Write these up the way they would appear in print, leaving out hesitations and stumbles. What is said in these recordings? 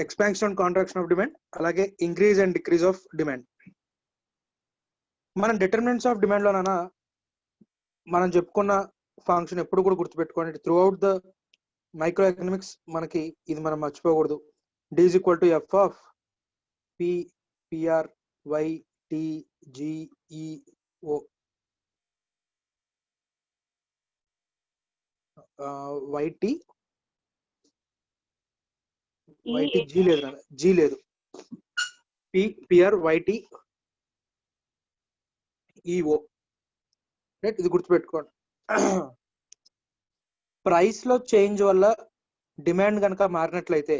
Expansion and contraction of demand, అలాగే increase and decrease of demand. మనం determinants of demand లోనైనా మనం చెప్పుకున్న ఫంక్షన్ ఎప్పుడు కూడా గుర్తుపెట్టుకోండి. Throughout the micro economics మనకి ఇది మనం మర్చిపోకూడదు. D is equal to F of P PR Y T G E O. YT G లేదు, G లేదు, P PR YT EO. Right, ఇది గుర్తుపెట్టుకోండి. ప్రైస్ లో చేంజ్ వల్ల డిమాండ్ కనుక మారినట్లయితే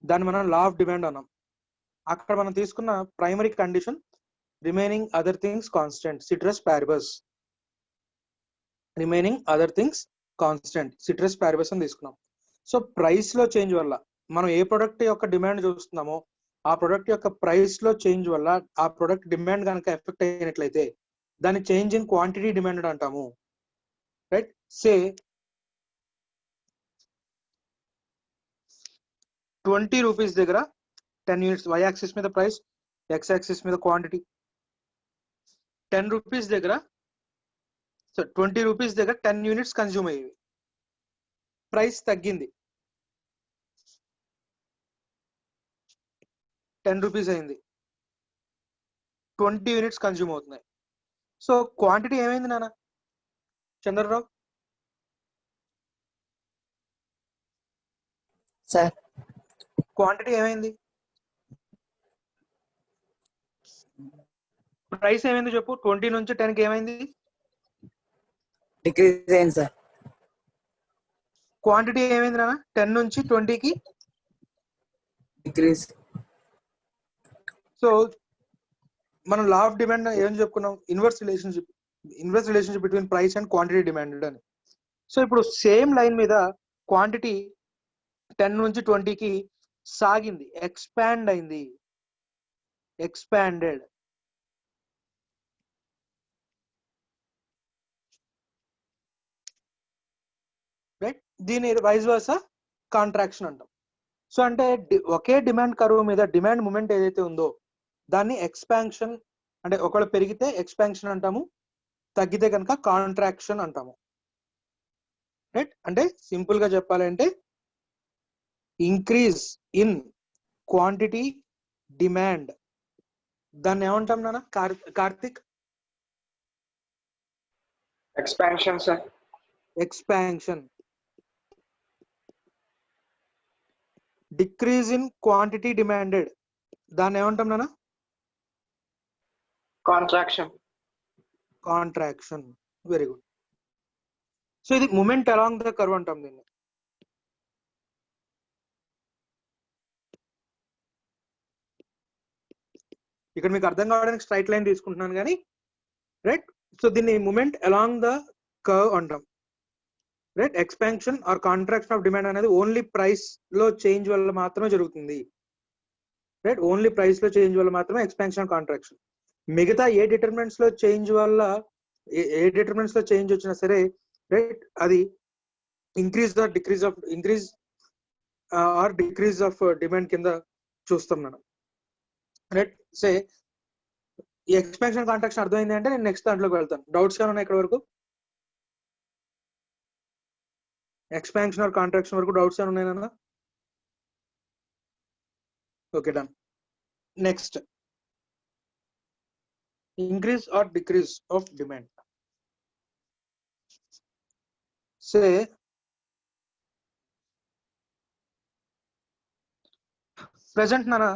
దాన్ని మనం లా ఆఫ్ డిమాండ్ అన్నాం. అక్కడ మనం తీసుకున్న primary condition remaining other things constant ceteris paribus, remaining other things constant ceteris paribus అని తీసుకున్నాం. సో ప్రైస్ లో చేంజ్ వల్ల మనం ఏ ప్రొడక్ట్ యొక్క డిమాండ్ చూస్తున్నామో ఆ ప్రొడక్ట్ యొక్క ప్రైస్ లో చేంజ్ వల్ల ఆ ప్రొడక్ట్ డిమాండ్ కనుక ఎఫెక్ట్ అయినట్లయితే దాన్ని చేంజ్ ఇన్ క్వాంటిటీ డిమాండ్ అంటాము. రైట్, సే 20 రూపీస్ దగ్గర 10 యూనిట్స్, y యాక్సిస్ మీద ప్రైస్, x యాక్సిస్ మీద క్వాంటిటీ. 10 రూపీస్ దగ్గర 20 రూపీస్ దగ్గర 10 యూనిట్స్ కన్జ్యూమ్ అయ్యేవి, ప్రైస్ తగ్గింది, 10 రూపీస్ అయింది, 20 యూనిట్స్ కన్జ్యూమ్ అవుతున్నాయి. సో క్వాంటిటీ ఏమైంది నాన్న చంద్రరావు? సార్ క్వాంటిటీ ఏమైంది? ప్రైస్ ఏమైంది చెప్పు? 20 నుంచి 10 కి ఏమైంది? డిక్రీజ్ అయింది సార్. క్వాంటిటీ ఏమైంది నాన్న? 10 నుంచి 20 కి డిక్రీజ్. సో మనం లా ఆఫ్ డిమాండ్ ఏం చెప్పుకున్నాం? Inverse relationship between price and quantity demanded అని. సో ఇప్పుడు సేమ్ లైన్ మీద క్వాంటిటీ 10 నుంచి 20 కి సాగింది, ఎక్స్పాండ్ అయింది, ఎక్స్పాండెడ్. రైట్, దీని వైస్ వర్సా కాంట్రాక్షన్ అంటాం. సో అంటే ఒకే డిమాండ్ కర్వ్ మీద డిమాండ్ మూమెంట్ ఏదైతే ఉందో దాన్ని ఎక్స్పాన్షన్, అంటే ఒకవేళ పెరిగితే ఎక్స్పాన్షన్ అంటాము, తగ్గితే కనుక కాంట్రాక్షన్ అంటాము. రైట్, అంటే సింపుల్ గా చెప్పాలంటే ఇంక్రీజ్ ఇన్ క్వాంటిటీ డిమాండ్, దాన్ని ఏమంటాం నాన్న Karthik? Expansion sir. Expansion. Decrease in quantity demanded, దాన్ని ఏమంటాం నాన్న? Contraction. Contraction. Very good. So ఇది మూమెంట్ అలాంగ్ ద కర్వ్ అంటాం దీన్ని. ఇక్కడ మీకు అర్థం కావడానికి స్ట్రైట్ లైన్ తీసుకుంటున్నాను కానీ, రైట్. సో దీన్ని మూమెంట్ అలాంగ్ ద కర్వ్ అంటాం. Right, expansion or contraction of demand అనేది ఓన్లీ ప్రైస్ లో చేంజ్ వల్ల మాత్రమే జరుగుతుంది. రైట్, ఓన్లీ ప్రైస్ లో చేంజ్ వల్ల మాత్రమే ఎక్స్పాన్షన్ కాంట్రాక్షన్. మిగతా ఏ డిటర్మినెంట్స్ లో చేంజ్ వల్ల ఏ డిటర్మినెంట్స్ లో చేంజ్ వచ్చినా సరే, రైట్, అది increase or decrease of demand కింద చూస్తాం మనం. రైట్, సే ఈ ఎక్స్పాన్షన్ కాంట్రాక్షన్ అర్థమైంది అంటే నేను నెక్స్ట్ దాంట్లోకి వెళ్తాను. డౌట్స్ ఏమైనా ఇక్కడ వరకు? ఎక్స్పాన్షన్ ఆర్ కాంట్రాక్షన్ వరకు డౌట్స్ ఏమైనా ఉన్నాయన్నా? Okay, done. Next, increase or decrease of demand. Say present nana,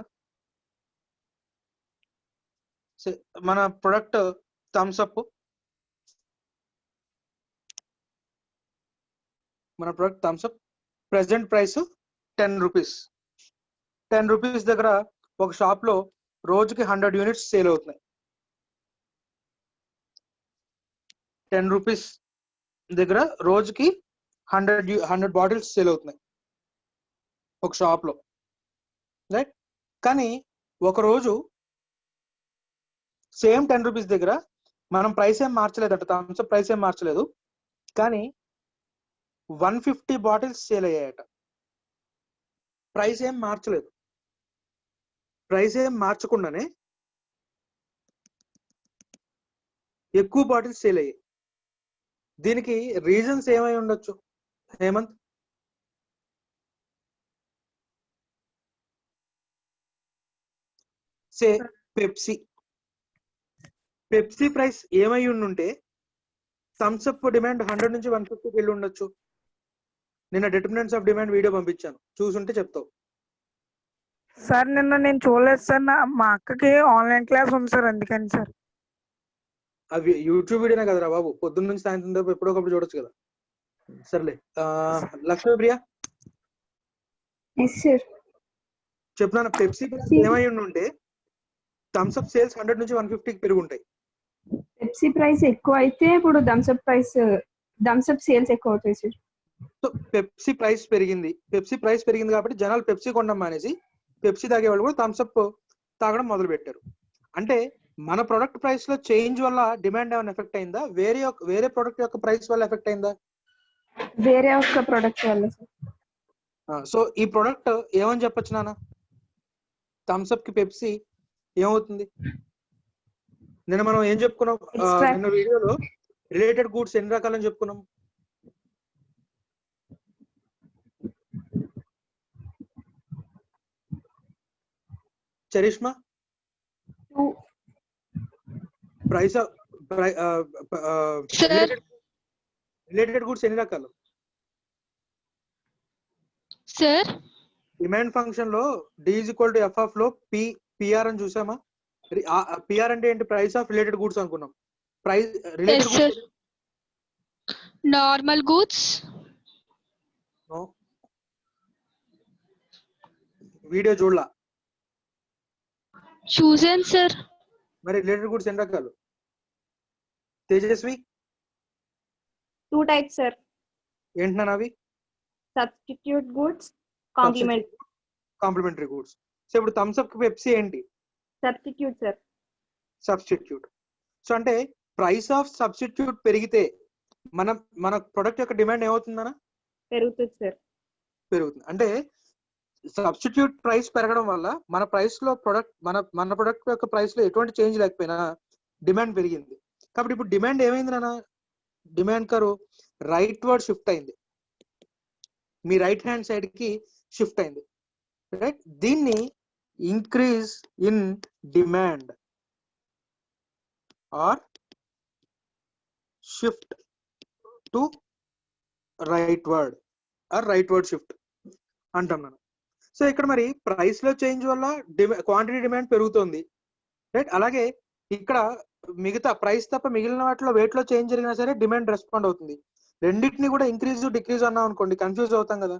say mana product thumbs up, mana product thumbs up, present price 10 rupees. 10 rupees దగ్గర ఒక షాప్ లో రోజుకి 100 యూనిట్స్ సేల్ అవుతున్నాయి. 10 rupees దగ్గర రోజుకి 100 బాటిల్స్ సేల్ అవుతున్నాయి ఒక షాప్ లో. రైట్, కానీ ఒక రోజు సేమ్ 10 రూపీస్ దగ్గర మనం ప్రైస్ ఏం మార్చలేదట, థమ్స్ అప్ ప్రైస్ ఏం మార్చలేదు, కానీ 150 బాటిల్స్ సేల్ అయ్యాయట. ప్రైస్ ఏం మార్చలేదు. ప్రైస్ ఏం మార్చకుండానే ఎక్కువ బాటిల్స్ సేల్ అయ్యాయి. దీనికి రీజన్స్ ఏమై ఉండొచ్చు హేమంత్? సే పెప్సీ. పెప్సీ ప్రైస్ ఏమై ఉండుంటే థమ్స్ అప్ డిమాండ్ 100 నుంచి 150కి వెళ్ళి ఉండొచ్చు. నిన్న డిటర్మినెంట్స్ ఆఫ్ డిమాండ్ వీడియో పంపించాను, చూసుంటే చెప్తావు. సార్ నిన్న నేను చూడలేదు సార్, మా అక్కకి ఆన్లైన్ క్లాస్ ఉంది సార్, అందుకని సార్. అవి యూట్యూబ్ వీడియోనే కదరా బాబు, పొద్దున్న నుంచి సాయంత్రం దాకా ఎప్పుడో ఒకప్పుడు చూడొచ్చు కదా. సర్లే. లక్ష్మీప్రియ చెప్తున్నాను, పెప్సీ ఏమై ఉంటే థమ్స్ అప్ సేల్స్ 100 నుంచి 150కి పెరుగుంటాయి. పెప్సీ ప్రైస్ ఎక్కువ అయితే ఇప్పుడు థమ్స్ అప్ సేల్స్ ఎక్కువ అవుతాయి సార్. సో పెప్సీ ప్రైస్ పెరిగింది కాబట్టి జనాలు పెప్సీ కొనడం మానేసి పెప్సీ తాగే వాళ్ళు కూడా థమ్స్ అప్ తాగడం మొదలు పెట్టారు. అంటే మన ప్రొడక్ట్ ప్రైస్ లో చేంజ్ వల్ల డిమాండ్ ఏమైనా ఎఫెక్ట్ అయిందా, వేరే ప్రొడక్ట్ యొక్క ప్రైస్ వల్ల ఎఫెక్ట్ అయిందా? వేరే ఒక ప్రొడక్ట్ వల్ల సార్. సో ఈ ప్రొడక్ట్ ఏమని చెప్పొచ్చు నాన్న? థమ్స్ అప్ కి పెప్సీ ఏమవుతుంది? నిన్న మనం ఏం చెప్పుకున్నాం? నిన్న వీడియోలో రిలేటెడ్ గూడ్స్ ఎన్ని రకాలని చెప్పుకున్నాం? చరిష్మా, ప్రైస్ రిలేటెడ్ గూడ్స్ ఎన్ని రకాలు? సార్ డిమాండ్ ఫంక్షన్ లో D = F లో PR అని చూసామా? PR అంటే ఏంటి? ప్రైస్ ఆఫ్ రిలేటెడ్ గూడ్స్ అనుకున్నాం. Price related goods normal goods. Video చూడలా? చూసాను సార్. మరి రిలేటెడ్ గూడ్స్ ఎన్ని రకాలు? Tejaswi 2 types sir. ఏంటన్నా అవి? Substitute goods, complementary goods. So ఇప్పుడు థమ్స్ అప్ కి పెప్సీ ఏంటి? Substitute sir. సబ్స్టిట్యూట్. సో అంటే ప్రైస్ ఆఫ్ సబ్స్టిట్యూట్ పెరిగితే మన ప్రొడక్ట్ యొక్క డిమాండ్ ఏమవుతుందన్నా? పెరుగుతుంది సార్. పెరుగుతుంది. అంటే సబ్స్టిట్యూట్ ప్రైస్ పెరగడం వల్ల మన ప్రైస్ లో మన ప్రొడక్ట్ యొక్క ప్రైస్ లో ఎటువంటి చేంజ్ లేకపోయినా డిమాండ్ పెరిగింది. కాబట్టి ఇప్పుడు డిమాండ్ ఏమైంది నాన్న? Demand curve right word shift అయింది, మీ రైట్ హ్యాండ్ సైడ్ కి షిఫ్ట్ అయింది. రైట్? దీన్ని increase in demand are shift to right word or right word shift అంటాం మనం. సో ఇక్కడ మరి ప్రైస్ లో చేంజ్ వల్ల క్వాంటిటీ డిమాండ్ పెరుగుతుంది. రైట్? అలాగే ఇక్కడ మిగతా ప్రైస్ తప్ప మిగిలిన వాటిలో వెయిట్ లో చేంజ్ జరిగినా సరే డిమాండ్ రెస్పాండ్ అవుతుంది. రెండింటిని కూడా ఇంక్రీజ్ డిక్రీజ్ అన్నాం అనుకోండి కన్ఫ్యూజ్ అవుతాం కదా.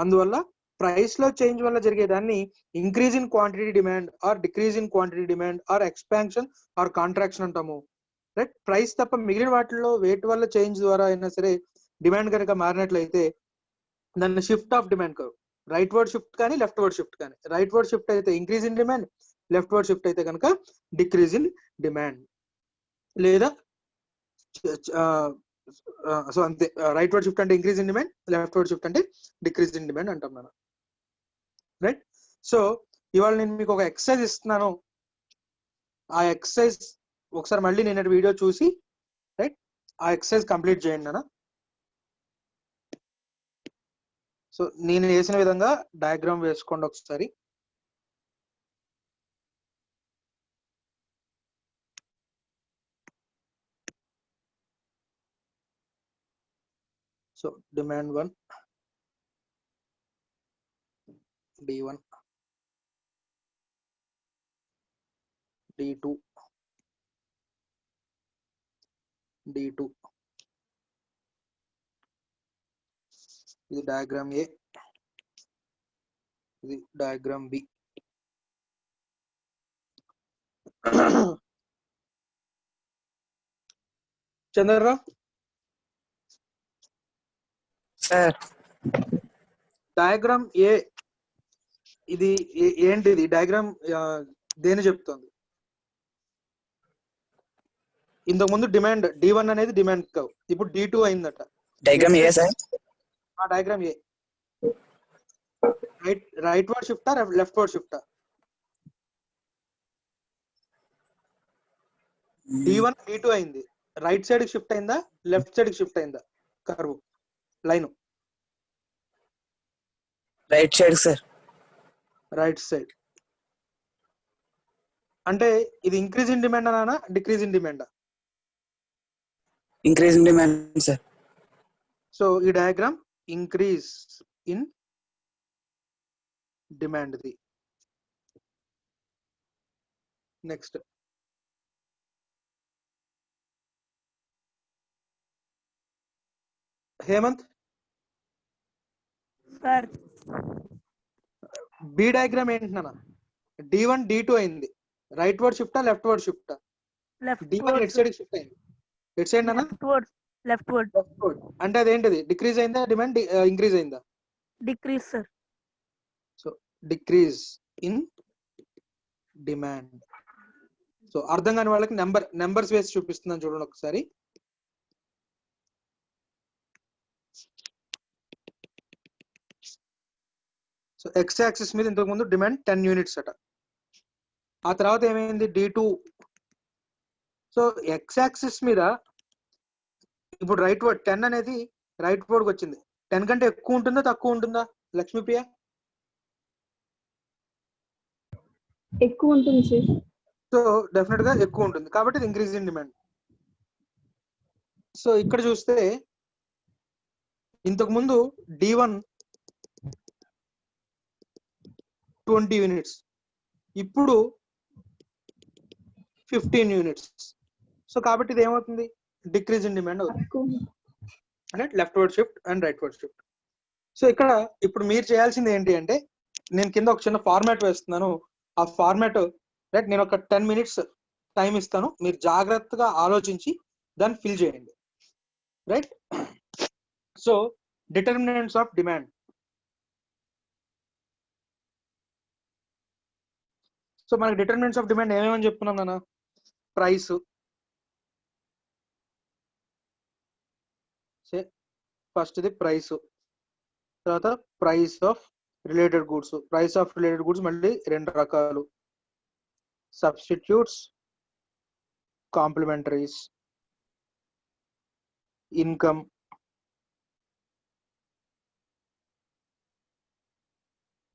అందువల్ల ప్రైస్ లో చేంజ్ వల్ల జరిగేదాన్ని increase in quantity demand or decrease in quantity demand or expansion or contraction అంటాము. రైట్? ప్రైస్ తప్ప మిగిలిన వాటిలో వెయిట్ వల్ల చేంజ్ ద్వారా అయినా సరే డిమాండ్ కనుక మారినట్లయితే దాన్ని shift of demand curve, right word shift కానీ లెఫ్ట్ వర్డ్ షిఫ్ట్ కానీ. రైట్ వర్డ్ షిఫ్ట్ అయితే increase in demand, left word shift అయితే కనుక డిక్రీజ్ ఇన్ డిమాండ్. లేదా సో అంతే, రైట్ వర్డ్ షిఫ్ట్ అంటే increase in demand, left word shift అంటే decrease in demand అంటాం మనం. రైట్? సో ఇవాళ నేను మీకు ఒక ఎక్సర్సైజ్ ఇస్తున్నాను. ఆ ఎక్సర్సైజ్ ఒకసారి మళ్ళీ నేను వీడియో చూసి రైట్ ఆ ఎక్సర్సైజ్ కంప్లీట్ చేయండి నాన్న. సో నేను వేసిన విధంగా డయాగ్రామ్ వేసుకోండి ఒకసారి. So demand 1, D1, D2, D2. ఇది డయాగ్రామ్ A, ఇది diagram B. Chandrarao sir diagram A ఇది ఏంటిది? డయాగ్రామ్ దేని చెప్తుంది? ఇంతకు ముందు డిమాండ్ D1 అనేది డిమాండ్ కర్వ్, ఇప్పుడు D2 అయిందట. Diagram A sir? ఆ డయాగ్రామ్ ఏ. రైట్ వర్డ్ షిఫ్టా లెఫ్ట్ వర్డ్ షిఫ్టా? D1 D2 అయింది, రైట్ సైడ్ కి షిఫ్ట్ అయిందా లెఫ్ట్ సైడ్ కి షిఫ్ట్ అయిందా curve line? Right side sir. Right side. అంటే ఇది ఇంక్రీజ్ ఇన్ డిమాండ్ అనా డిక్రీజ్ ఇన్ డిమాండా? Increase in demand sir. So ఈ డయాగ్రామ్ ఇంక్రీజ్ ఇన్ డిమాండ్ ది. Next Hemanth, sir B diagram ఏంటన్నా? D1 D2 అయింది, రైట్ వర్డ్ షిఫ్టా లెఫ్ట్ వర్డ్ షిఫ్టా? లెఫ్ట్ D1 ఎట్ సైడ్ షిఫ్ట్ అయింది, ఎట్ సైడ్ అన్న లెఫ్ట్ వర్డ్ అంటే అదేంటిది? డిక్రీజ్ అయిందా డిమాండ్ ఇంక్రీజ్ అయిందా? Decrease sir. So decrease in demand. So అర్థం కాని వాళ్ళకి నెంబర్స్ వేసి చూపిస్తున్నాను చూడండి ఒకసారి. సో ఎక్స్ యాక్సిస్ మీద ఇంతకు ముందు డిమాండ్ 10 యూనిట్స్ అట, ఆ తర్వాత ఏమైంది D2. సో ఎక్స్ యాక్సిస్ మీద ఇప్పుడు రైట్ వర్డ్ 10 అనేది రైట్ వర్డ్ వచ్చింది. 10 కంటే ఎక్కువ ఉంటుందా తక్కువ ఉంటుందా లక్ష్మీప్రియ? ఎక్కువ ఉంటుంది సార్. సో డెఫినెట్ గా ఎక్కువ ఉంటుంది కాబట్టి ఇది ఇంక్రీజ్ ఇన్ డిమాండ్. సో ఇక్కడ చూస్తే ఇంతకు ముందు D1 20 యూనిట్స్, ఇప్పుడు 15 యూనిట్స్. సో కాబట్టి ఇది ఏమవుతుంది? డిక్రీజ్ ఇన్ డిమాండ్ అవుతుంది, అంటే left word shift and right word shift. So ఇక్కడ ఇప్పుడు మీరు చేయాల్సింది ఏంటి అంటే, నేను కింద ఒక చిన్న ఫార్మాట్ వేస్తున్నాను, ఆ ఫార్మాట్ రైట్ నేను ఒక 10 మినిట్స్ టైం ఇస్తాను, మీరు జాగ్రత్తగా ఆలోచించి దాన్ని ఫిల్ చేయండి right. So determinants of demand. So మనకి డిటర్మినెంట్స్ ఆఫ్ డిమాండ్ ఏమేమని చెప్పుకున్నాం నాన్న? ప్రైస్, ఫస్ట్ ఇది ప్రైస్, తర్వాత price of related goods. Price of related goods మళ్ళీ 2 రకాలు, సబ్స్టిట్యూట్స్, కాంప్లిమెంటరీస్, ఇన్కమ్,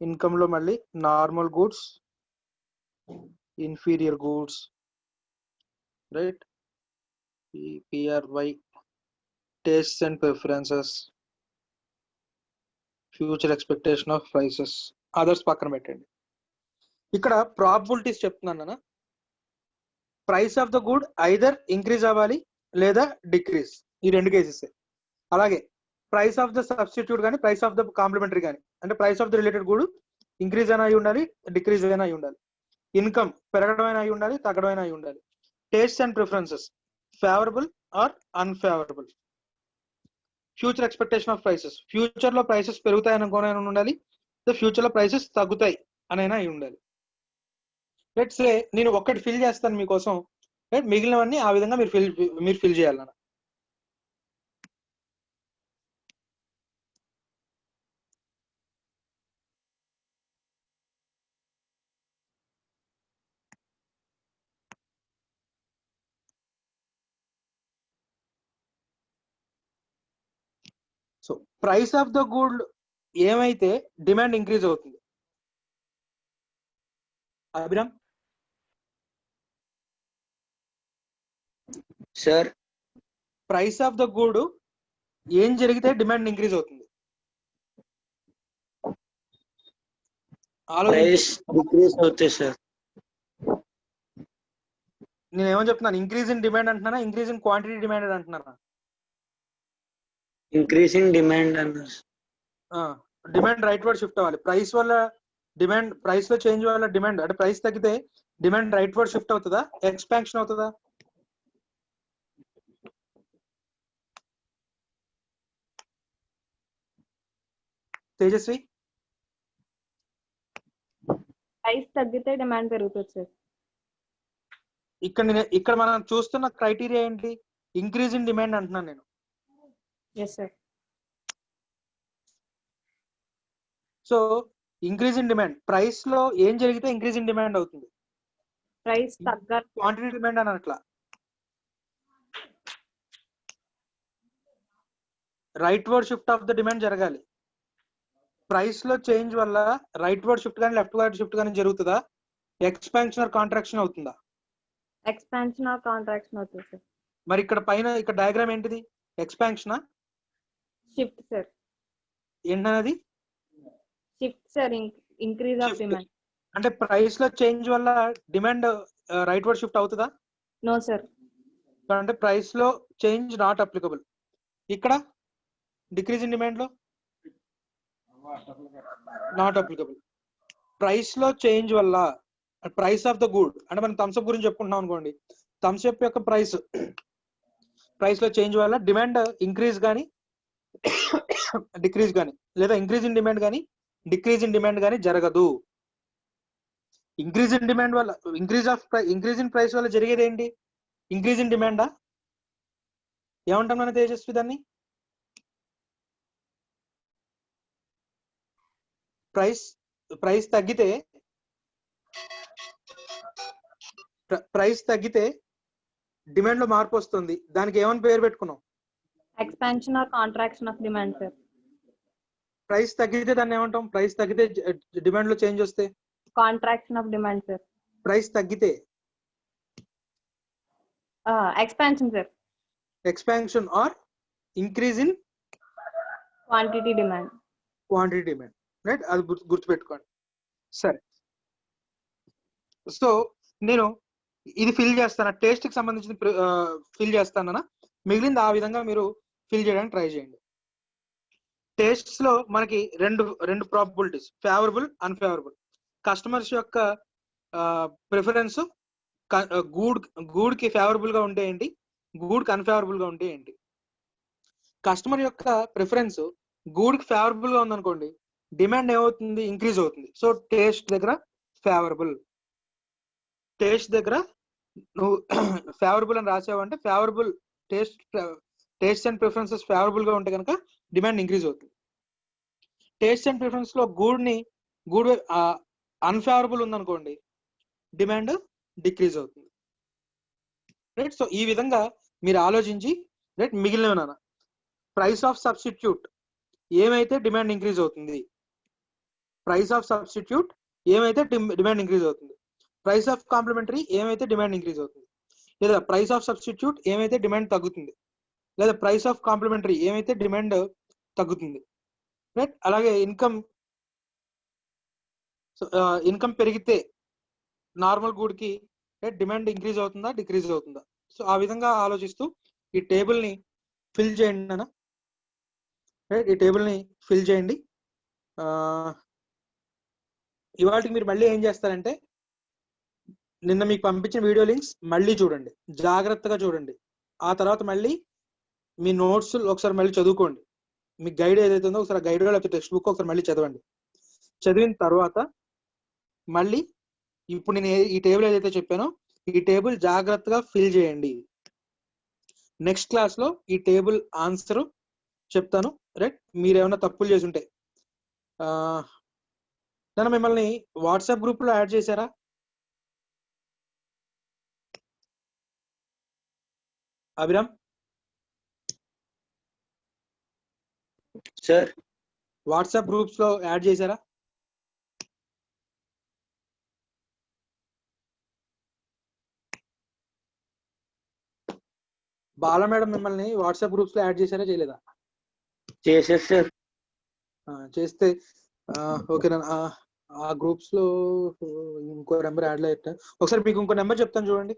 ఇన్కమ్ లో మళ్ళీ normal goods, inferior goods right, PRY, tastes and preferences, future expectation of prices, others పక్కన పెట్టండి. ఇక్కడ ప్రాబిలిటీస్ చెప్తున్నాను అన్న. Price of the good either increase అవ్వాలి లేదా డిక్రీజ్, ఈ 2 కేసెస్. అలాగే ప్రైస్ ఆఫ్ ద సబ్స్టిట్యూట్ కానీ ప్రైస్ ఆఫ్ ద కాంప్లిమెంటరీ కానీ, అంటే price of the related good increase అయినా అయి ఉండాలి డిక్రీజ్ అయినా అయి ఉండాలి. ఇన్కమ్ పెరగడం అయినా అయి ఉండాలి తగ్గడం అయినా అయి ఉండాలి. Taste and preferences favourable or unfavourable. Future expectation of prices, future లో ప్రైసెస్ పెరుగుతాయని అనుకోనైనా ఉండాలి, ఫ్యూచర్ లో ప్రైసెస్ తగ్గుతాయి అనైనా అయి ఉండాలి. లెట్స్ సే నేను ఒక్కటి ఫిల్ చేస్తాను మీకోసం, మిగిలినవన్నీ ఆ విధంగా మీరు ఫిల్ చేయాలన్న. So price of the good ఏమైతే డిమాండ్ ఇంక్రీజ్ అవుతుంది. Abhiram sir, price of the good ఏం జరిగితే డిమాండ్ ఇంక్రీజ్ అవుతుంది? ప్రైస్ డిక్రీజ్ అవుతాయి సార్. నేను ఏమని చెప్తున్నాను? ఇంక్రీజ్ ఇన్ డిమాండ్ అంటున్నానా ఇంక్రీజ్ ఇన్ క్వాంటిటీ డిమాండ్ అంటున్నానా? ఇంక్రీజింగ్ డిమాండ్ అన్న. డిమాండ్ రైట్ వర్డ్ షిఫ్ట్ అవ్వాలి. ప్రైస్ వల్ల డిమాండ్, ప్రైస్ లో చేంజ్ వల్ల డిమాండ్, అంటే ప్రైస్ తగ్గితే డిమాండ్ రైట్ వర్డ్ షిఫ్ట్ అవుతుందా ఎక్స్పాన్షన్ అవుతుందా? తేజస్వి, ప్రైస్ తగ్గితే డిమాండ్ పెరుగుతుంది సార్. ఇక్కడ మనం చూస్తున్న క్రైటీరియా ఏంటి? ఇంక్రీజ్ ఇన్ డిమాండ్ అంటున్నాను నేను. Yes sir. So increase in demand, price లో ఏం జరిగితే ఇంక్రీజ్ ఇన్ డిమాండ్ అవుతుంది? ప్రైస్ తగ్గ క్వాంటిటీ డిమాండ్ అని అట్లా rightward shift of the demand జరగాలి. ప్రైస్ లో చేంజ్ వల్ల రైట్ వర్డ్ షిఫ్ట్ కానీ లెఫ్ట్ వర్డ్ షిఫ్ట్ కానీ జరుగుతుందా? ఎక్స్పాన్షన్ ఆర్ కాంట్రాక్షన్ అవుతుందా? ఎక్స్పాన్షన్ ఆర్ కాంట్రాక్షన్ అవుతుంది సార్. మరి ఇక్కడ పైన ఇక్కడ డయాగ్రామ్ ఏంటిది? ఎక్స్పాన్షనా షిఫ్ట్ సార్. ఏంటన్నది? Shift sir, increase of Shift. Demand. అంటే ప్రైస్ లో చేంజ్ వల్ల డిమాండ్ రైట్ వర్డ్ షిఫ్ట్ అవుతుందా? No sir. అంటే ప్రైస్ లో చేంజ్ నాట్ అప్లికబుల్. ఇక్కడ డిక్రీజ్ ఇన్ డిమాండ్ లో నాట్ అప్లికబుల్. ప్రైస్ లో చేంజ్ వల్ల ప్రైస్ ఆఫ్ ద గుడ్, అంటే మనం థమ్స్అప్ గురించి చెప్పుకుంటున్నాం అనుకోండి, థమ్స్అప్ యొక్క ప్రైస్ లో చేంజ్ వల్ల డిమాండ్ ఇంక్రీజ్ కానీ డిక్రీజ్ కానీ, లేదా ఇంక్రీజ్ ఇన్ డిమాండ్ కానీ డిక్రీజ్ ఇన్ డిమాండ్ కానీ జరగదు. ఇంక్రీజ్ ఇన్ డిమాండ్ వల్ల ఇంక్రీజ్ ఇన్ ప్రైస్ వల్ల జరిగేది ఏంటి? ఇంక్రీజ్ ఇన్ డిమాండా? ఏమంటాం మన తేజస్వి దాన్ని? ప్రైస్ తగ్గితే డిమాండ్ లో మార్పు వస్తుంది. దానికి ఏమని పేరు పెట్టుకున్నాం? Expansion or contraction of demand sir. Price తగ్గితే దాన్ని ఏమంటాం? ప్రైస్ తగ్గితే డిమాండ్ లో చేంజ్ వస్తే contraction of demand sir. Price తగ్గితే expansion sir. Expansion or increase in quantity demand. Quantity demand, right? అది గుర్తుపెట్టుకోండి. సరే, సో నేను ఇది ఫిల్ చేస్తాను, టేస్ట్ కి సంబంధించిన ఫిల్ చేస్తానా? మిగిలింది ఆ విధంగా మీరు ఫిల్ చేయడానికి ట్రై చేయండి. టేస్ట్స్ లో మనకి రెండు ప్రాబబిలిటీస్, ఫేవరబుల్, అన్ఫేవరబుల్. కస్టమర్స్ యొక్క ప్రిఫరెన్స్ గూడ్ కి ఫేవరబుల్ గా ఉంటే ఏంటి, గూడ్ కి అన్ఫేవరబుల్ గా ఉంటే ఏంటి? కస్టమర్ యొక్క ప్రిఫరెన్స్ గూడ్ కి ఫేవరబుల్ గా ఉందనుకోండి, డిమాండ్ ఏమవుతుంది? ఇంక్రీజ్ అవుతుంది. సో టేస్ట్ దగ్గర ఫేవరబుల్, టేస్ట్ దగ్గర నువ్వు ఫేవరబుల్ అని రాసావంటే favourable, taste and preferences favourable గా ఉంటే కనుక డిమాండ్ ఇంక్రీజ్ అవుతుంది. టేస్ట్ అండ్ ప్రిఫరెన్స్ లో గూడ్ అన్ఫేవరబుల్ ఉందనుకోండి, డిమాండ్ డిక్రీజ్ అవుతుంది, రైట్? సో ఈ విధంగా మీరు ఆలోచించి, రైట్, మిగిలిన ప్రైస్ ఆఫ్ సబ్స్టిట్యూట్ ఏమైతే డిమాండ్ ఇంక్రీజ్ అవుతుంది, ప్రైస్ ఆఫ్ సబ్స్టిట్యూట్ ఏమైతే డిమాండ్ ఇంక్రీజ్ అవుతుంది, ప్రైస్ ఆఫ్ కాంప్లిమెంటరీ ఏమైతే డిమాండ్ ఇంక్రీజ్ అవుతుంది, లేదా ప్రైస్ ఆఫ్ సబ్స్టిట్యూట్ ఏమైతే డిమాండ్ తగ్గుతుంది, లేదా ప్రైస్ ఆఫ్ కాంప్లిమెంటరీ ఏమైతే డిమాండ్ తగ్గుతుంది, రైట్? అలాగే ఇన్కమ్ పెరిగితే నార్మల్ గూడ్ కి డిమాండ్ ఇంక్రీజ్ అవుతుందా, డిక్రీజ్ అవుతుందా? సో ఆ విధంగా ఆలోచిస్తూ ఈ టేబుల్ ని ఫిల్ చేయండి అన్న, రైట్? ఈ టేబుల్ ని ఫిల్ చేయండి. ఇవాళకి మీరు మళ్ళీ ఏం చేస్తారంటే, నిన్న మీకు పంపించిన వీడియో లింక్స్ మళ్ళీ చూడండి, జాగ్రత్తగా చూడండి. ఆ తర్వాత మళ్ళీ మీ నోట్స్ ఒకసారి మళ్ళీ చదువుకోండి. మీ గైడ్ ఏదైతే ఉందో ఒకసారి గైడ్ లేకపోతే టెక్స్ట్ బుక్ ఒకసారి మళ్ళీ చదవండి. చదివిన తర్వాత మళ్ళీ ఇప్పుడు నేను ఈ టేబుల్ ఏదైతే చెప్పానో ఈ టేబుల్ జాగ్రత్తగా ఫిల్ చేయండి. నెక్స్ట్ క్లాస్ లో ఈ టేబుల్ ఆన్సర్ చెప్తాను, రైట్? మీరు ఏమైనా తప్పులు చేసి ఉంటే నన్ను మిమ్మల్ని వాట్సాప్ గ్రూప్ లో యాడ్ చేశారా? అభిరామ్, సార్ వాట్సాప్ గ్రూప్స్ లో యాడ్ చేశారా? బాల మేడం మిమ్మల్ని వాట్సాప్ గ్రూప్స్ లో యాడ్ చేశారా, చేయలేదా? చేసేది సార్. చేస్తే ఓకే. ఆ గ్రూప్స్ లో ఇంకో నెంబర్ యాడ్ లేదు. ఒకసారి మీకు ఇంకో నెంబర్ చెప్తాను చూడండి.